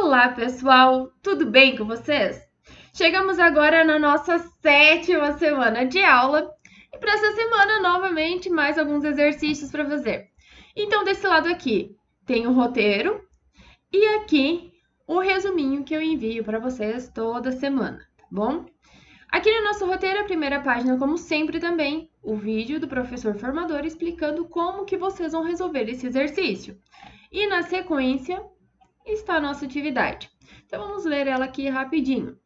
Olá, pessoal! Tudo bem com vocês? Chegamos agora na nossa 7ª semana de aula e para essa semana, novamente, mais alguns exercícios para fazer. Então, desse lado aqui tem o roteiro e aqui o resuminho que eu envio para vocês toda semana, tá bom? Aqui no nosso roteiro, a primeira página, como sempre também, o vídeo do professor formador explicando como que vocês vão resolver esse exercício. E na sequência, está a nossa atividade. Então, vamos ler ela aqui rapidinho.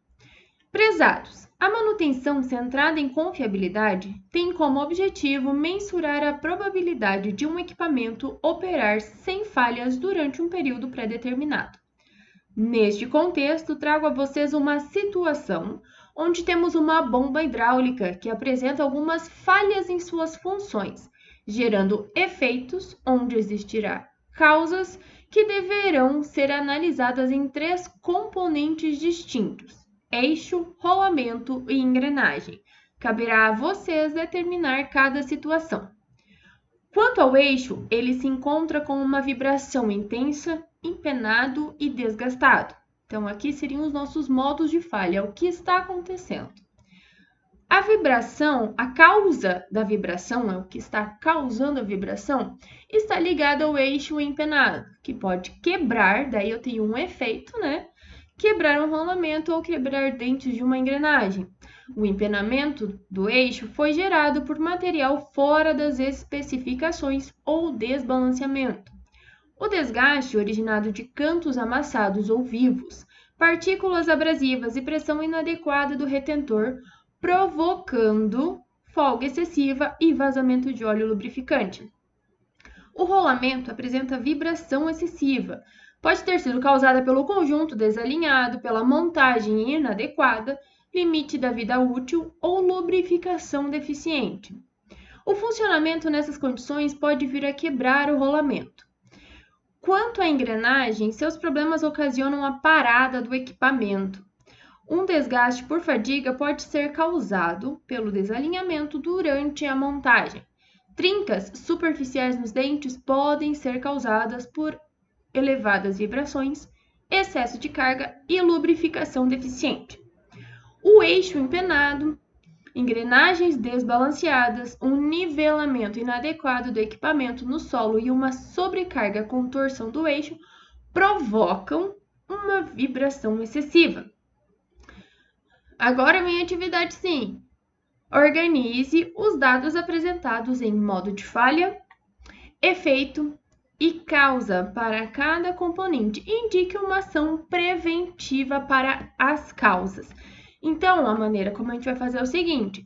Prezados, a manutenção centrada em confiabilidade tem como objetivo mensurar a probabilidade de um equipamento operar sem falhas durante um período pré-determinado. Neste contexto, trago a vocês uma situação onde temos uma bomba hidráulica que apresenta algumas falhas em suas funções, gerando efeitos onde existirá causas que deverão ser analisadas em 3 componentes distintos: eixo, rolamento e engrenagem. Caberá a vocês determinar cada situação. Quanto ao eixo, ele se encontra com uma vibração intensa, empenado e desgastado. Então, aqui seriam os nossos modos de falha, o que está acontecendo. A vibração, a causa da vibração, é o que está causando a vibração, está ligada ao eixo empenado, que pode quebrar, daí eu tenho um efeito, né? Quebrar um rolamento ou quebrar dentes de uma engrenagem. O empenamento do eixo foi gerado por material fora das especificações ou desbalanceamento. O desgaste originado de cantos amassados ou vivos, partículas abrasivas e pressão inadequada do retentor, provocando folga excessiva e vazamento de óleo lubrificante. O rolamento apresenta vibração excessiva. Pode ter sido causada pelo conjunto desalinhado, pela montagem inadequada, limite da vida útil ou lubrificação deficiente. O funcionamento nessas condições pode vir a quebrar o rolamento. Quanto à engrenagem, seus problemas ocasionam a parada do equipamento. Um desgaste por fadiga pode ser causado pelo desalinhamento durante a montagem. Trincas superficiais nos dentes podem ser causadas por elevadas vibrações, excesso de carga e lubrificação deficiente. O eixo empenado, engrenagens desbalanceadas, um nivelamento inadequado do equipamento no solo e uma sobrecarga com torção do eixo provocam uma vibração excessiva. Agora vem a atividade sim. Organize os dados apresentados em modo de falha, efeito e causa para cada componente e indique uma ação preventiva para as causas. Então, a maneira como a gente vai fazer é o seguinte: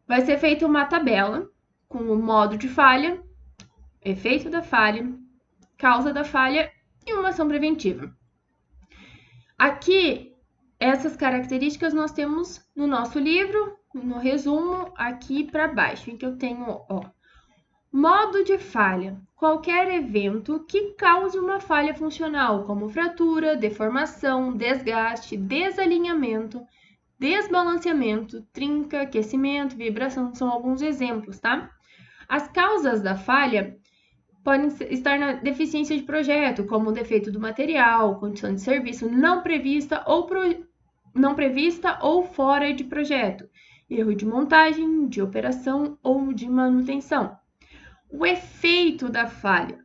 vai ser feita uma tabela com o modo de falha, efeito da falha, causa da falha e uma ação preventiva. Aqui, essas características nós temos no nosso livro, no resumo, aqui para baixo, em que eu tenho, modo de falha: qualquer evento que cause uma falha funcional, como fratura, deformação, desgaste, desalinhamento, desbalanceamento, trinca, aquecimento, vibração, são alguns exemplos, tá? As causas da falha podem estar na deficiência de projeto, como o defeito do material, condição de serviço não prevista ou fora de projeto, erro de montagem, de operação ou de manutenção. O efeito da falha: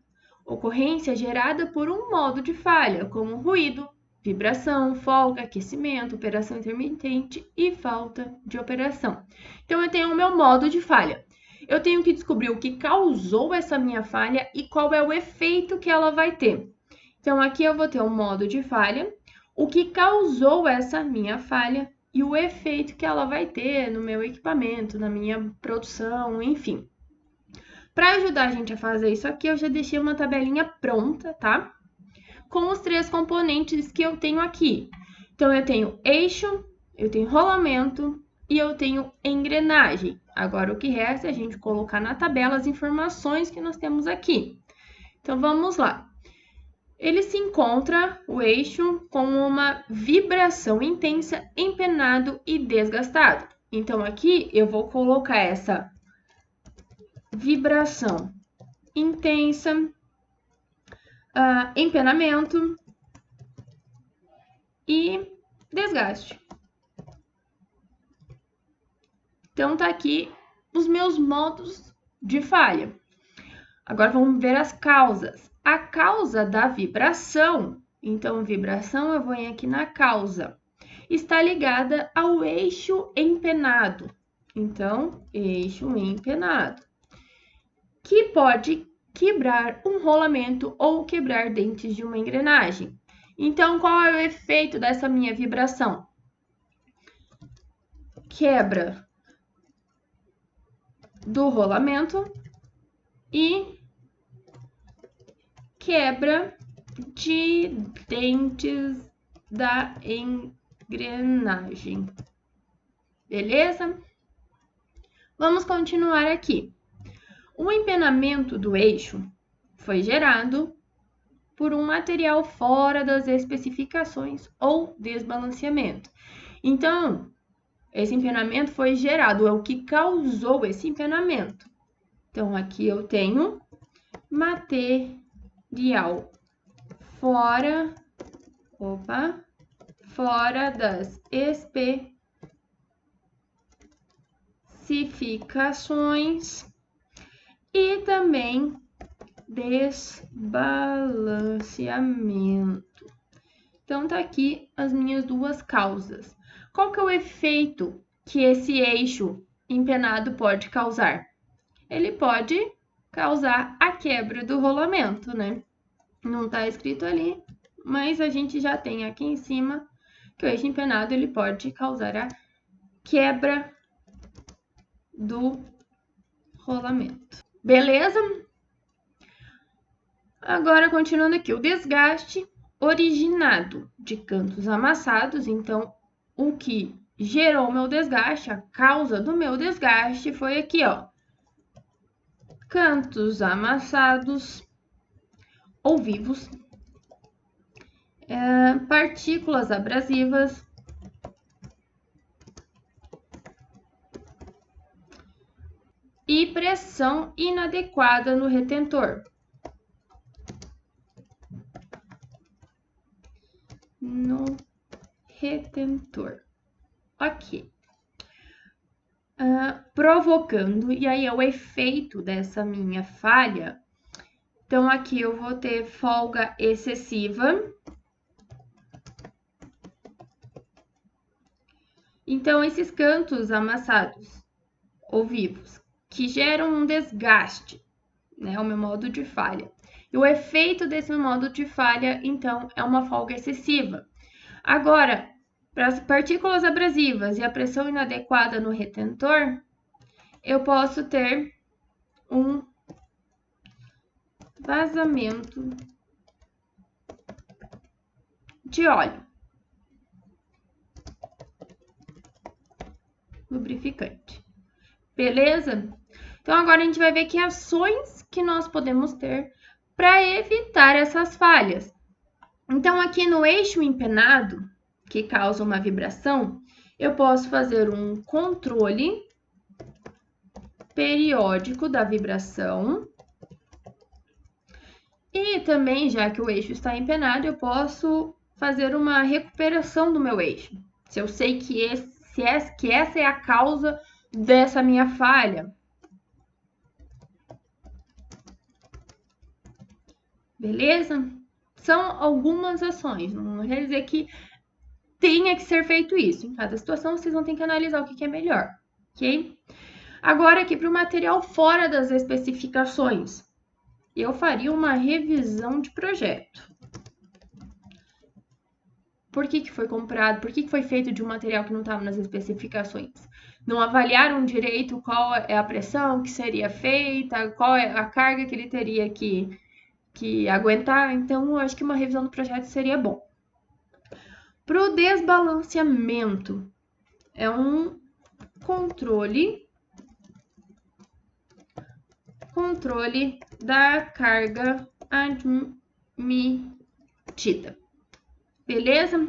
ocorrência gerada por um modo de falha, como ruído, vibração, folga, aquecimento, operação intermitente e falta de operação. Então, eu tenho o meu modo de falha. Eu tenho que descobrir o que causou essa minha falha e qual é o efeito que ela vai ter. Então, aqui eu vou ter o modo de falha, o que causou essa minha falha e o efeito que ela vai ter no meu equipamento, na minha produção, enfim. Para ajudar a gente a fazer isso aqui, eu já deixei uma tabelinha pronta, tá? Com os 3 componentes que eu tenho aqui. Então, eu tenho eixo, eu tenho rolamento e eu tenho engrenagem. Agora, o que resta é a gente colocar na tabela as informações que nós temos aqui. Então, vamos lá. Ele se encontra, o eixo, com uma vibração intensa, empenado e desgastado. Então, aqui eu vou colocar essa vibração intensa, empenamento e desgaste. Então, tá aqui os meus modos de falha. Agora, vamos ver as causas. A causa da vibração, então, vibração eu vou aqui na causa, está ligada ao eixo empenado. Então, eixo empenado, que pode quebrar um rolamento ou quebrar dentes de uma engrenagem. Então, qual é o efeito dessa minha vibração? Quebra do rolamento e quebra de dentes da engrenagem. Beleza? Vamos continuar aqui. O empenamento do eixo foi gerado por um material fora das especificações ou desbalanceamento. Então, esse empenamento foi gerado, é o que causou esse empenamento. Então, aqui eu tenho material fora das especificações e também desbalanceamento. Então, tá aqui as minhas duas causas. Qual que é o efeito que esse eixo empenado pode causar? Ele pode causar a quebra do rolamento, né? Não tá escrito ali, mas a gente já tem aqui em cima que o eixo empenado ele pode causar a quebra do rolamento. Beleza? Agora, continuando aqui, o desgaste originado de cantos amassados. Então, o que gerou o meu desgaste, a causa do meu desgaste foi aqui, ó. Cantos amassados ou vivos, partículas abrasivas, e pressão inadequada no retentor. Ok. Provocando, e aí é o efeito dessa minha falha. Então, aqui eu vou ter folga excessiva. Então, esses cantos amassados ou vivos que geram um desgaste, né? O meu modo de falha. E o efeito desse meu modo de falha, então, é uma folga excessiva. Agora, para as partículas abrasivas e a pressão inadequada no retentor, eu posso ter um vazamento de óleo lubrificante. Beleza? Então, agora a gente vai ver que ações que nós podemos ter para evitar essas falhas. Então, aqui no eixo empenado, que causa uma vibração, eu posso fazer um controle periódico da vibração. E também, já que o eixo está empenado, eu posso fazer uma recuperação do meu eixo. Se eu sei que essa é a causa dessa minha falha. Beleza? São algumas ações, não quer dizer que tenha que ser feito isso. Em cada situação, vocês vão ter que analisar o que é melhor, ok? Agora, aqui para o material fora das especificações, eu faria uma revisão de projeto. Por que foi comprado? Por que foi feito de um material que não estava nas especificações? Não avaliaram direito qual é a pressão que seria feita, qual é a carga que ele teria que aguentar. Então, eu acho que uma revisão do projeto seria bom. Para o desbalanceamento, é um controle da carga admitida. Beleza?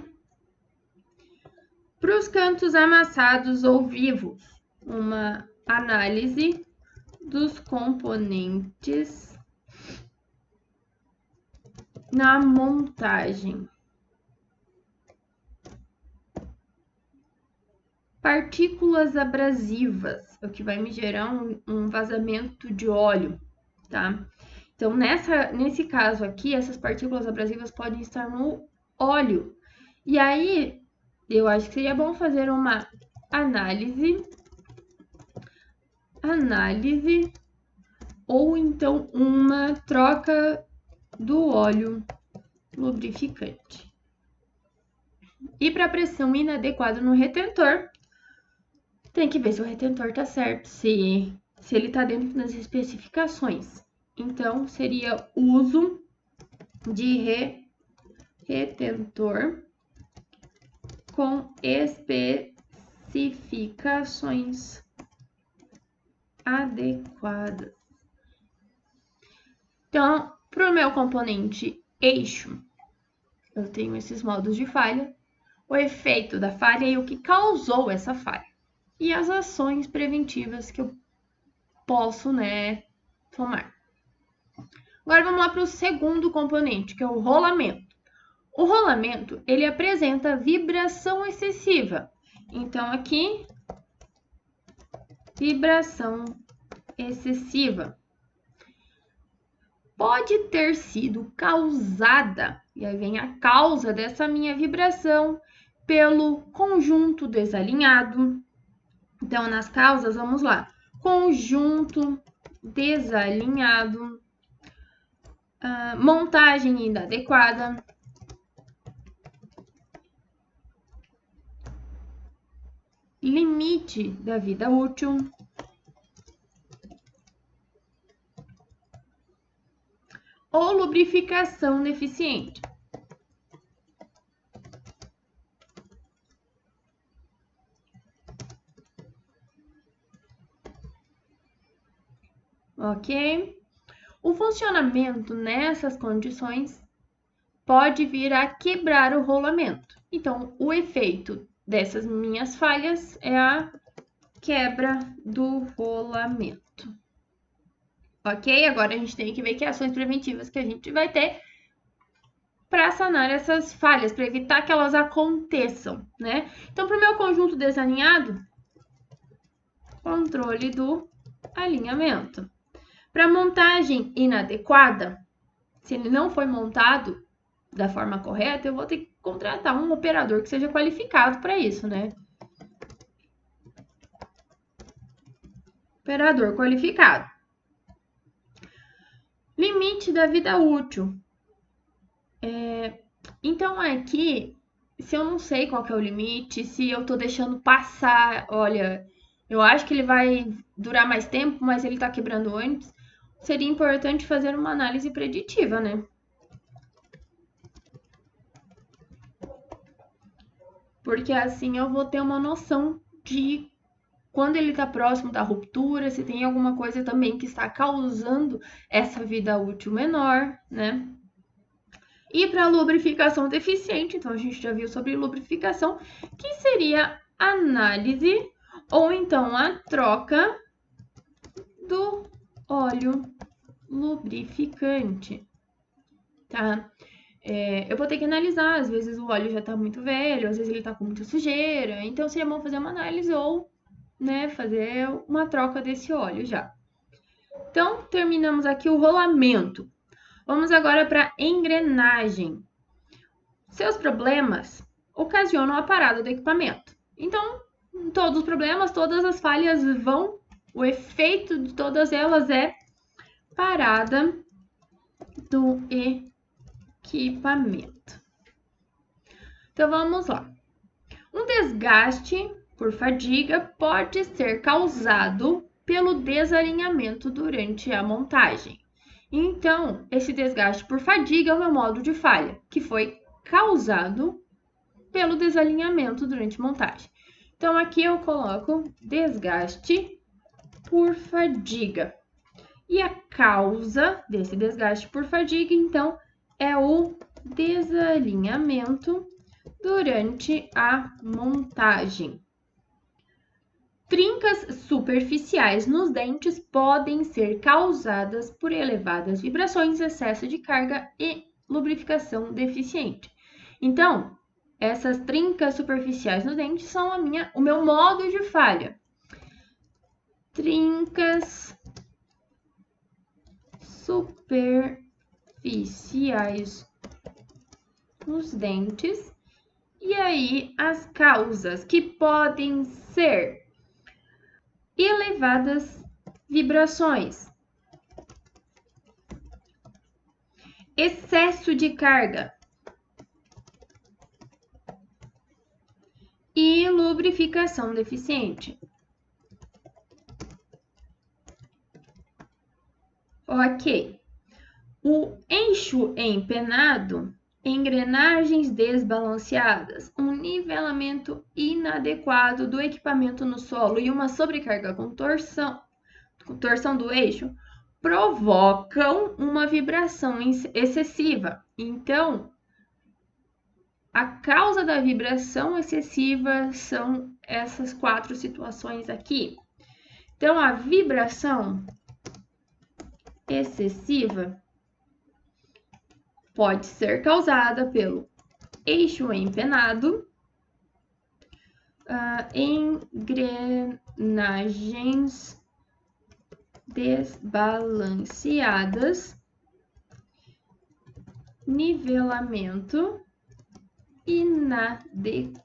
Para os cantos amassados ou vivos, uma análise dos componentes na montagem. partículas abrasivas, o que vai me gerar um vazamento de óleo, tá? Então, nesse caso aqui, essas partículas abrasivas podem estar no óleo. E aí, eu acho que seria bom fazer uma análise ou então uma troca do óleo lubrificante. E para pressão inadequada no retentor, tem que ver se o retentor tá certo, se ele tá dentro das especificações. Então, seria uso de retentor com especificações adequadas. Então, para o meu componente eixo, eu tenho esses modos de falha, o efeito da falha e o que causou essa falha. E as ações preventivas que eu posso, tomar. Agora vamos lá para o segundo componente, que é o rolamento. O rolamento, ele apresenta vibração excessiva. Então, aqui, vibração excessiva. Pode ter sido causada, e aí vem a causa dessa minha vibração, pelo conjunto desalinhado. Então, nas causas, vamos lá. Conjunto desalinhado, montagem inadequada, limite da vida útil, ou lubrificação deficiente. Ok? O funcionamento nessas condições pode vir a quebrar o rolamento. Então, o efeito dessas minhas falhas é a quebra do rolamento. Ok? Agora a gente tem que ver que ações preventivas que a gente vai ter para sanar essas falhas, para evitar que elas aconteçam, né? Então, para o meu conjunto desalinhado, controle do alinhamento. Para montagem inadequada, se ele não foi montado da forma correta, eu vou ter que contratar um operador que seja qualificado para isso, né? Operador qualificado. Limite da vida útil. Então, aqui, se eu não sei qual que é o limite, se eu tô deixando passar, olha, eu acho que ele vai durar mais tempo, mas ele tá quebrando antes, seria importante fazer uma análise preditiva, né? Porque assim eu vou ter uma noção de quando ele está próximo da ruptura, se tem alguma coisa também que está causando essa vida útil menor, né? E para lubrificação deficiente, então a gente já viu sobre lubrificação, que seria análise ou então a troca do óleo lubrificante, tá? Eu vou ter que analisar, às vezes o óleo já está muito velho, às vezes ele está com muita sujeira, então seria bom fazer uma análise ou, fazer uma troca desse óleo já. Então, terminamos aqui o rolamento. Vamos agora para a engrenagem. Seus problemas ocasionam a parada do equipamento. Então, todos os problemas, todas as falhas o efeito de todas elas é parada do equipamento. Então, vamos lá. Um desgaste por fadiga pode ser causado pelo desalinhamento durante a montagem. Então, esse desgaste por fadiga é o meu modo de falha, que foi causado pelo desalinhamento durante a montagem. Então, aqui eu coloco desgaste por fadiga. E a causa desse desgaste por fadiga, então, é o desalinhamento durante a montagem. Trincas superficiais nos dentes podem ser causadas por elevadas vibrações, excesso de carga e lubrificação deficiente. Então, essas trincas superficiais no dente são o meu modo de falha. Trincas superficiais nos dentes. E aí, as causas que podem ser elevadas vibrações, excesso de carga e lubrificação deficiente. Ok. O eixo empenado, engrenagens desbalanceadas, um nivelamento inadequado do equipamento no solo e uma sobrecarga com torção do eixo provocam uma vibração excessiva. Então, a causa da vibração excessiva são essas 4 situações aqui. Então, a vibração excessiva pode ser causada pelo eixo empenado, engrenagens desbalanceadas, nivelamento inadequado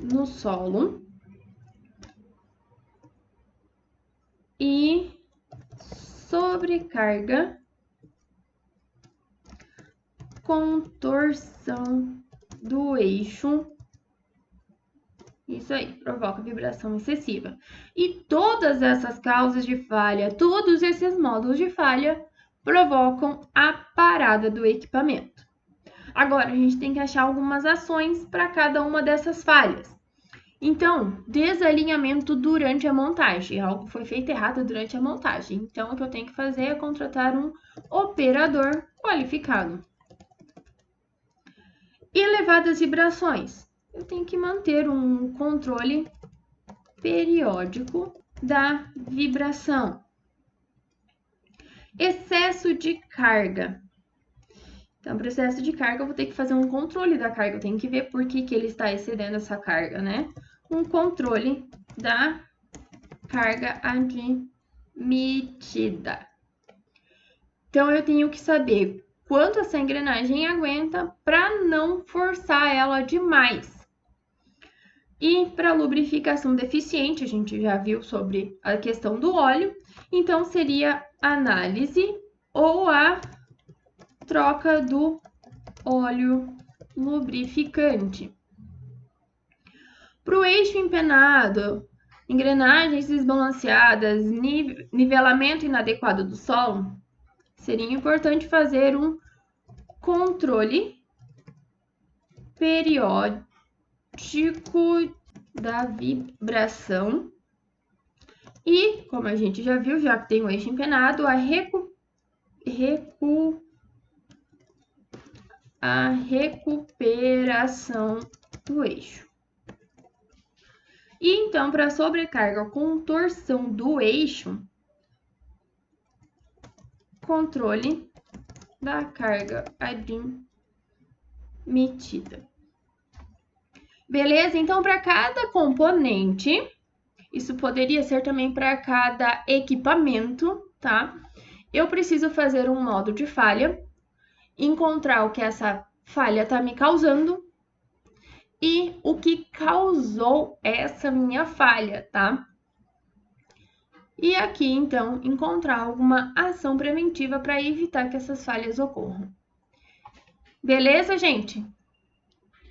no solo e sobrecarga com torção do eixo. Isso aí, provoca vibração excessiva. E todas essas causas de falha, todos esses modos de falha, provocam a parada do equipamento. Agora, a gente tem que achar algumas ações para cada uma dessas falhas. Então, desalinhamento durante a montagem. Algo foi feito errado durante a montagem. Então, o que eu tenho que fazer é contratar um operador qualificado. Elevadas vibrações. Eu tenho que manter um controle periódico da vibração. Excesso de carga. Então, para excesso de carga, eu vou ter que fazer um controle da carga. Eu tenho que ver por que ele está excedendo essa carga, né? Um controle da carga admitida. Então, eu tenho que saber quanto essa engrenagem aguenta para não forçar ela demais. E para lubrificação deficiente, a gente já viu sobre a questão do óleo, então seria análise ou a troca do óleo lubrificante. Para o eixo empenado, engrenagens desbalanceadas, nivelamento inadequado do solo, seria importante fazer um controle periódico da vibração e, como a gente já viu, já que tem o eixo empenado, a recuperação do eixo. E então, para sobrecarga com torção do eixo, controle da carga admitida. Beleza? Então, para cada componente, isso poderia ser também para cada equipamento, tá? Eu preciso fazer um modo de falha, encontrar o que essa falha está me causando e o que causou essa minha falha, tá? E aqui, então, encontrar alguma ação preventiva para evitar que essas falhas ocorram. Beleza, gente?